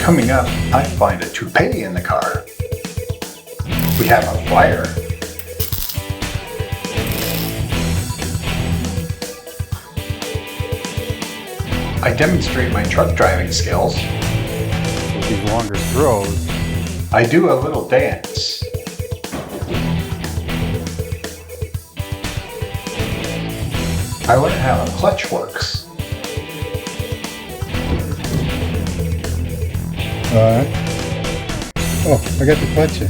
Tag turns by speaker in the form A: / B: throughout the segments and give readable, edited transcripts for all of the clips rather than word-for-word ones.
A: Coming up, I find a toupee in the car. We have a wire. I demonstrate my truck driving skills.
B: With these longer throws,
A: I do a little dance. I learn how a clutch works.
B: Oh, I got the clutch in.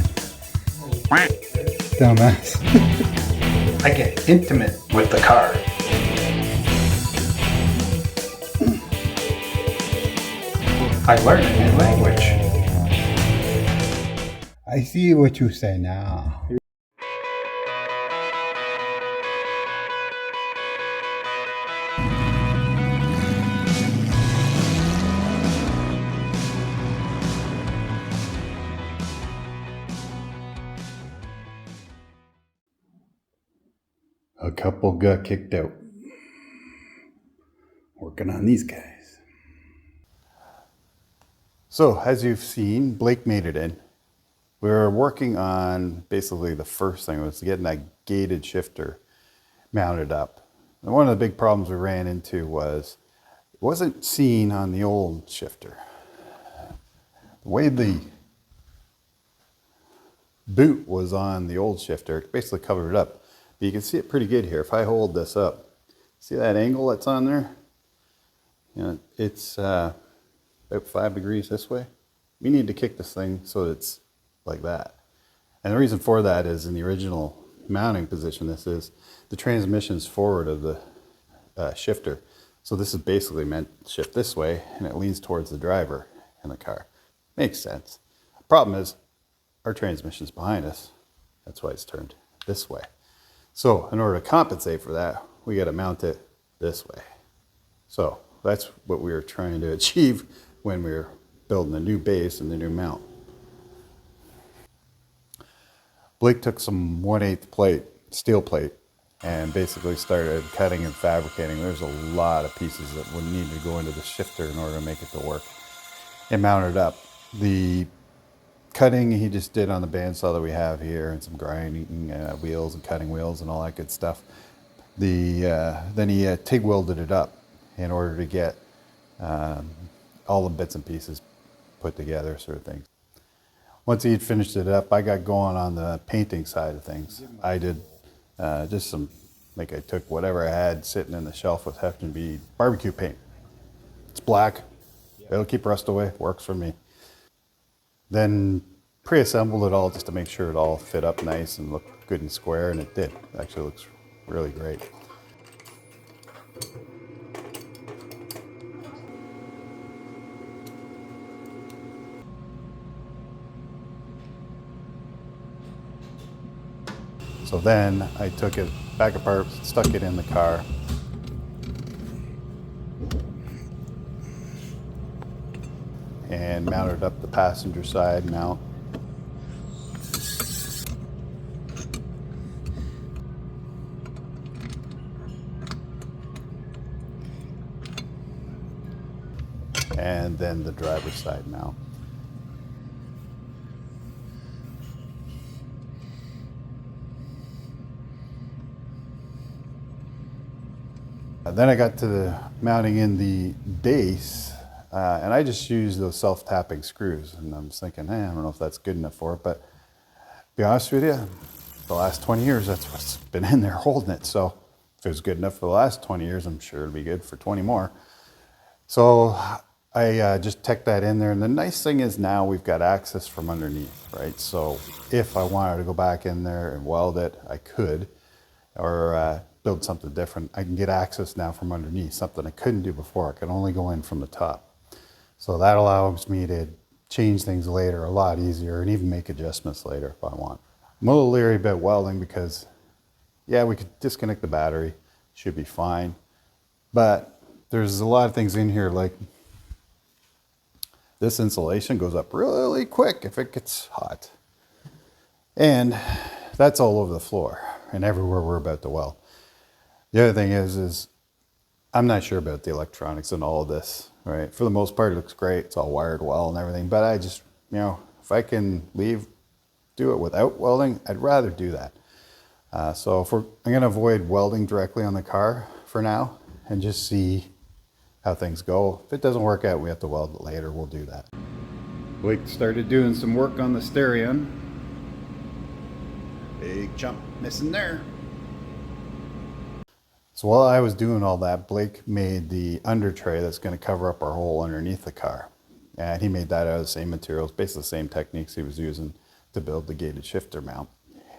B: Dumbass.
A: I get intimate with the car. I learn a new language.
B: I see what you say now. A couple got kicked out. Working on these guys. So, as you've seen, Blake made it in. We were working on basically the first thing was getting that gated shifter mounted up. And one of the big problems we ran into was it wasn't seen on the old shifter. The way the boot was on the old shifter, it basically covered it up. But you can see it pretty good here. If I hold this up, see that angle that's on there? You know, it's about 5 degrees this way. We need to kick this thing so it's like that. And the reason for that is in the original mounting position, this is the transmission's forward of the shifter. So this is basically meant to shift this way and it leans towards the driver in the car. Makes sense. Problem is our transmission's behind us. That's why it's turned this way. So in order to compensate for that, we got to mount it this way. So that's what we were trying to achieve when we were building the new base and the new mount. Blake took some 1/8 plate, steel plate, and basically started cutting and fabricating. There's a lot of pieces that would need to go into the shifter in order to make it to work. And mounted up. The cutting he just did on the bandsaw that we have here, and some grinding wheels and cutting wheels and all that good stuff. Then he TIG welded it up in order to get all the bits and pieces put together, sort of thing. Once he had finished it up, I got going on the painting side of things. I did just some, like I took whatever I had sitting in the shelf with Hefton Bead barbecue paint. It's black, it'll keep rust away, works for me. Then pre-assembled it all just to make sure it all fit up nice and looked good and square, and it did. It actually looks really great. So then I took it back apart, stuck it in the car. And mounted up the passenger side mount. And then the driver's side mount. Then I got to the mounting in the base, and I just used those self-tapping screws. And I'm just thinking, I don't know if that's good enough for it, but to be honest with you, the last 20 years, that's what's been in there holding it. So if it was good enough for the last 20 years, I'm sure it'll be good for 20 more. So I just tucked that in there. And the nice thing is now we've got access from underneath, right? So if I wanted to go back in there and weld it, I could, or build something different. I can get access now from underneath, something I couldn't do before. I could only go in from the top. So that allows me to change things later a lot easier and even make adjustments later if I want. I'm a little leery about welding because, yeah, we could disconnect the battery, should be fine. But there's a lot of things in here, like this insulation goes up really quick if it gets hot. And that's all over the floor and everywhere we're about to weld. The other thing is I'm not sure about the electronics and all of this, right? For the most part, it looks great. It's all wired well and everything, but I just, if I can do it without welding, I'd rather do that. So I'm going to avoid welding directly on the car for now and just see how things go. If it doesn't work out, we have to weld it later. We'll do that. Blake started doing some work on the stereo. Big jump missing there. So while I was doing all that, Blake made the under tray that's going to cover up our hole underneath the car. And he made that out of the same materials, basically the same techniques he was using to build the gated shifter mount.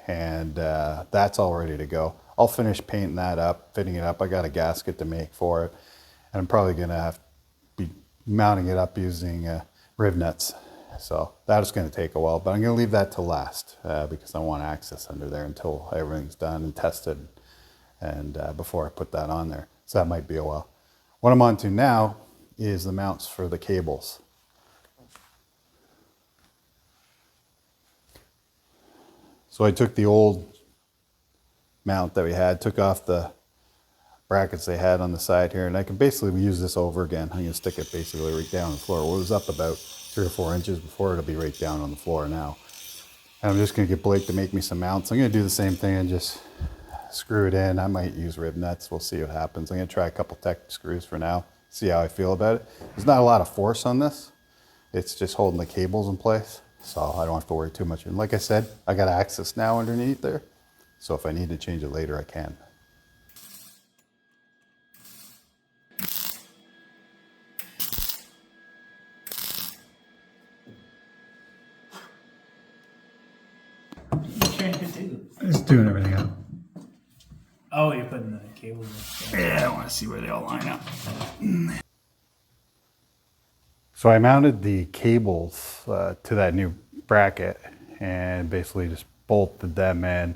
B: And that's all ready to go. I'll finish painting that up, fitting it up. I got a gasket to make for it. And I'm probably going to have to be mounting it up using riv nuts. So that's going to take a while, but I'm going to leave that to last because I want access under there until everything's done and tested. And before I put that on there. So that might be a while. What I'm on to now is the mounts for the cables. So I took the old mount that we had, took off the brackets they had on the side here, and I can basically use this over again. I'm going to stick it basically right down on the floor. Well, it was up about 3 or 4 inches before. It'll be right down on the floor now. And I'm just going to get Blake to make me some mounts. I'm going to do the same thing and just screw it in. I might use rib nuts. We'll see what happens. I'm going to try a couple tech screws for now, see how I feel about it. There's not a lot of force on this. It's just holding the cables in place, so I don't have to worry too much. And like I said, I got access now underneath there, so if I need to change it later, I can.
C: What are you trying to do?
B: Just doing everything up.
C: Oh, you're putting the cables in.
B: Yeah, I want to see where they all line up. So I mounted the cables to that new bracket and basically just bolted them in.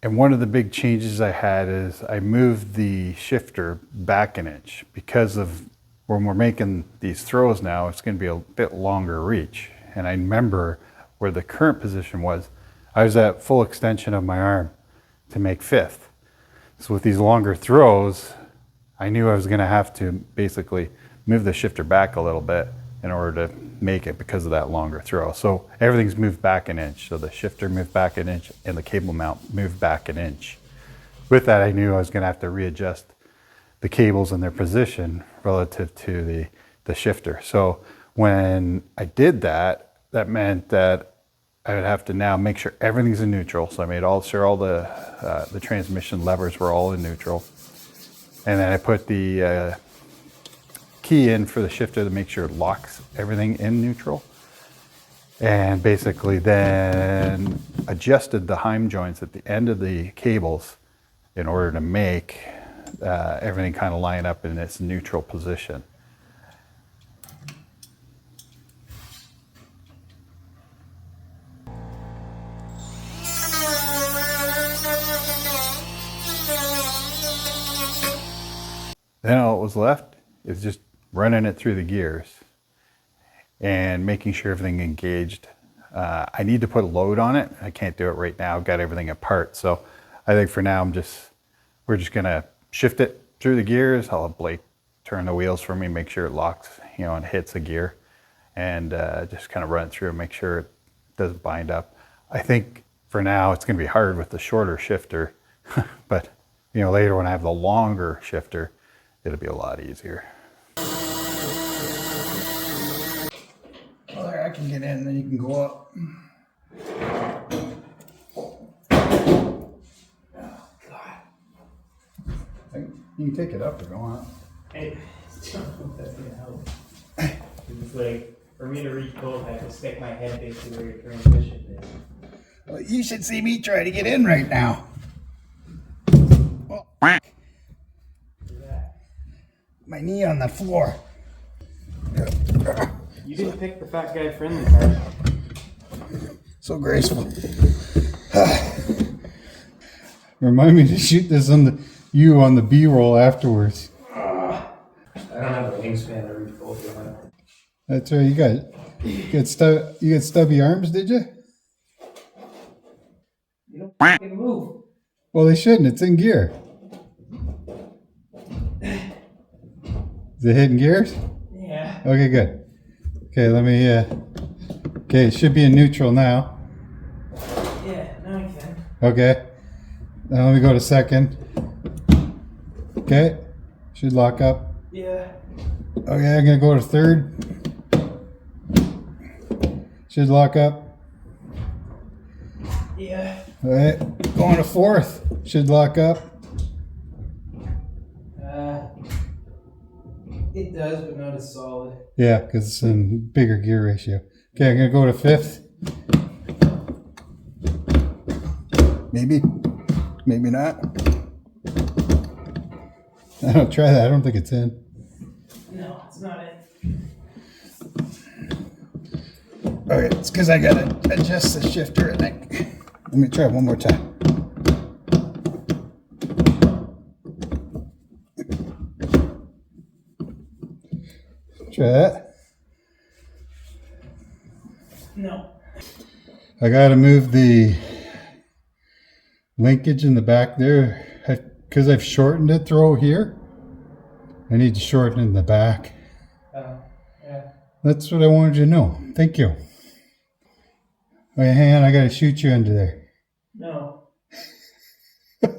B: And one of the big changes I had is I moved the shifter back an inch because of when we're making these throws now, it's going to be a bit longer reach. And I remember where the current position was. I was at full extension of my arm to make fifth. So with these longer throws, I knew I was going to have to basically move the shifter back a little bit in order to make it because of that longer throw. So everything's moved back an inch. So the shifter moved back an inch and the cable mount moved back an inch. With that, I knew I was going to have to readjust the cables in their position relative to the shifter. So when I did that, that meant that I would have to now make sure everything's in neutral. So I made sure all the transmission levers were all in neutral. And then I put the key in for the shifter to make sure it locks everything in neutral. And basically then adjusted the heim joints at the end of the cables in order to make everything kind of line up in its neutral position. Then all that was left is just running it through the gears and making sure everything engaged. I need to put a load on it. I can't do it right now. I've got everything apart. So I think for now, we're just gonna shift it through the gears. I'll have Blake turn the wheels for me, make sure it locks, and hits a gear, and just kind of run it through and make sure it doesn't bind up. I think for now, it's gonna be hard with the shorter shifter, but later when I have the longer shifter, it'll be a lot easier. Well, there, I can get in, and then you can go up. Oh, God. You can take it up if you want.
C: I don't know if that's going to help. It's like, for me to reach both, I have to stick my head basically where your transmission is.
B: Well, you should see me try to get in right now. Oh. My knee on the floor.
C: You didn't pick the fat guy friendly part.
B: So graceful. Remind me to shoot this on the B-roll afterwards.
C: I don't have a wingspan to reach both of them.
B: That's right. You got stubby arms, did you?
C: You don't fucking move.
B: Well, they shouldn't. It's in gear. Is it hitting gears?
C: Yeah.
B: Okay, good. Okay, let me, okay, it should be in neutral now.
C: Yeah, now I can.
B: Okay. Now let me go to second. Okay. Should lock up.
C: Yeah.
B: Okay, I'm gonna go to third. Should lock up.
C: Yeah.
B: Alright, going to fourth. Should lock up.
C: It does, but not as solid.
B: Yeah, because it's in bigger gear ratio. Okay, I'm gonna go to fifth. Maybe, maybe not. I'll try that. I don't think it's in.
C: No, it's not it.
B: Okay, it's because I gotta adjust the shifter, I think. Let me try one more time. Try that.
C: No.
B: I gotta move the linkage in the back there because I've shortened it through here. I need to shorten in the back.
C: Oh, yeah.
B: That's what I wanted you to know. Thank you. Okay, hang on, I gotta shoot you under there.
C: No.
B: What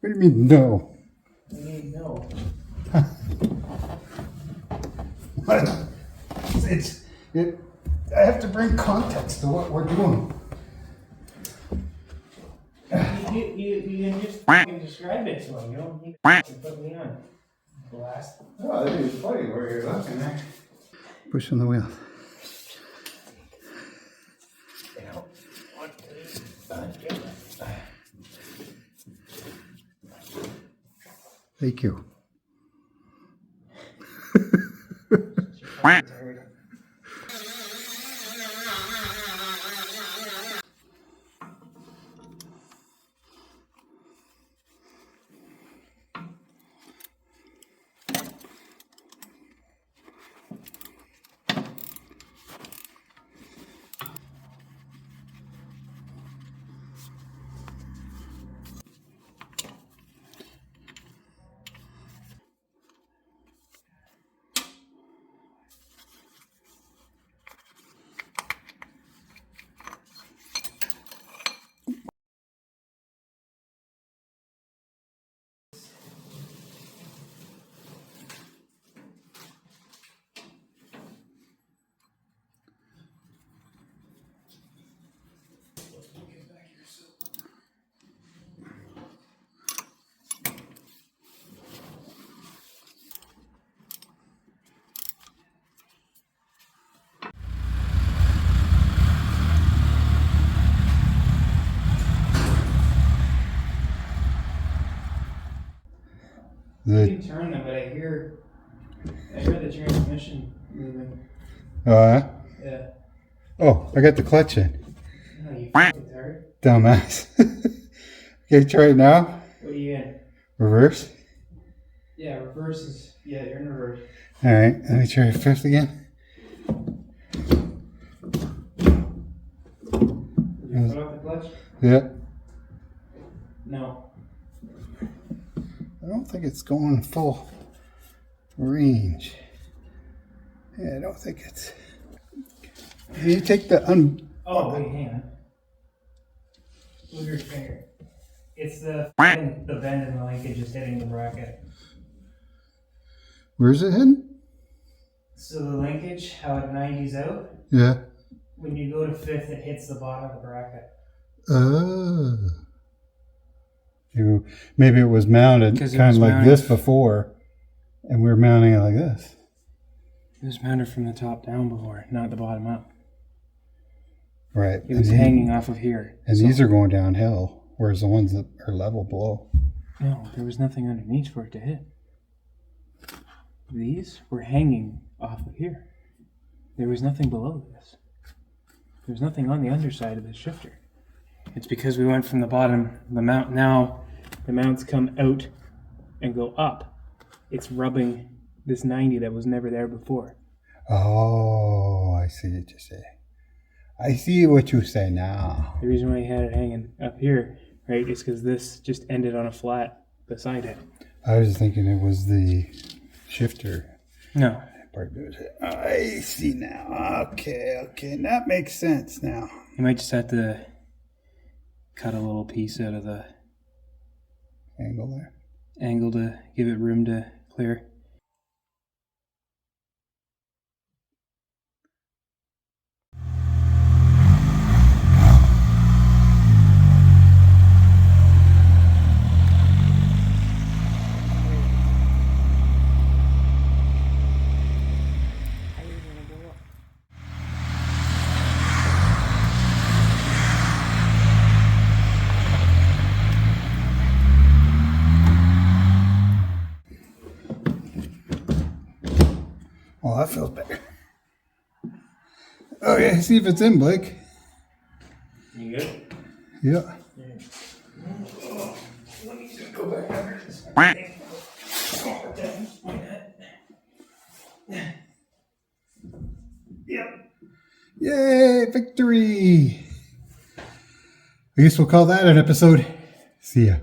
B: do you mean, no?
C: I mean, no.
B: What? I have to bring context to what we're doing.
C: You can just fucking describe it to him. You don't need to put me on blast.
B: Oh, that is funny where you're looking there. Pushing the wheel. Thank you.
C: You can turn them, but I hear the transmission moving.
B: Yeah.
C: Yeah.
B: I got the clutch in.
C: No, you fucking retard.
B: Dumbass. Okay, try it now.
C: What are you in?
B: Reverse.
C: Yeah, reverse is, yeah, you're in reverse.
B: Alright, let me try fifth again.
C: Did you put off the clutch?
B: Yeah.
C: No.
B: I don't think it's going full range. Yeah, I don't think it's. You take the
C: Oh, wait, hang on. Move your finger. It's the bend in the linkage is hitting the bracket.
B: Where's it hidden?
C: So the linkage, how it 90s out,
B: Yeah.
C: when you go to fifth, it hits the bottom of the bracket.
B: Oh. Maybe it was mounted
C: Because it
B: kind
C: was
B: of like
C: mounted.
B: this before, and we're mounting it like this.
C: It was mounted from the top down before, not the bottom up.
B: Right.
C: It was hanging off of here.
B: And these are going downhill, whereas the ones that are level below.
C: No, there was nothing underneath for it to hit. These were hanging off of here. There was nothing below this. There was nothing on the underside of this shifter. It's because we went from the bottom, the mount, now the mounts come out and go up. It's rubbing this 90 that was never there before.
B: Oh, I see what you say. I see what you say now.
C: The reason why you had it hanging up here, right, is because this just ended on a flat beside it.
B: I was thinking it was the shifter.
C: No.
B: I see now. Okay, that makes sense now.
C: You might just have to cut a little piece out of the
B: Angle there.
C: angle to give it room to clear.
B: Well, that feels better. Okay, see if it's in, Blake.
C: You good?
B: Yeah.
C: Let me just go back under this. Yep.
B: Yay, victory! I guess we'll call that an episode. See ya.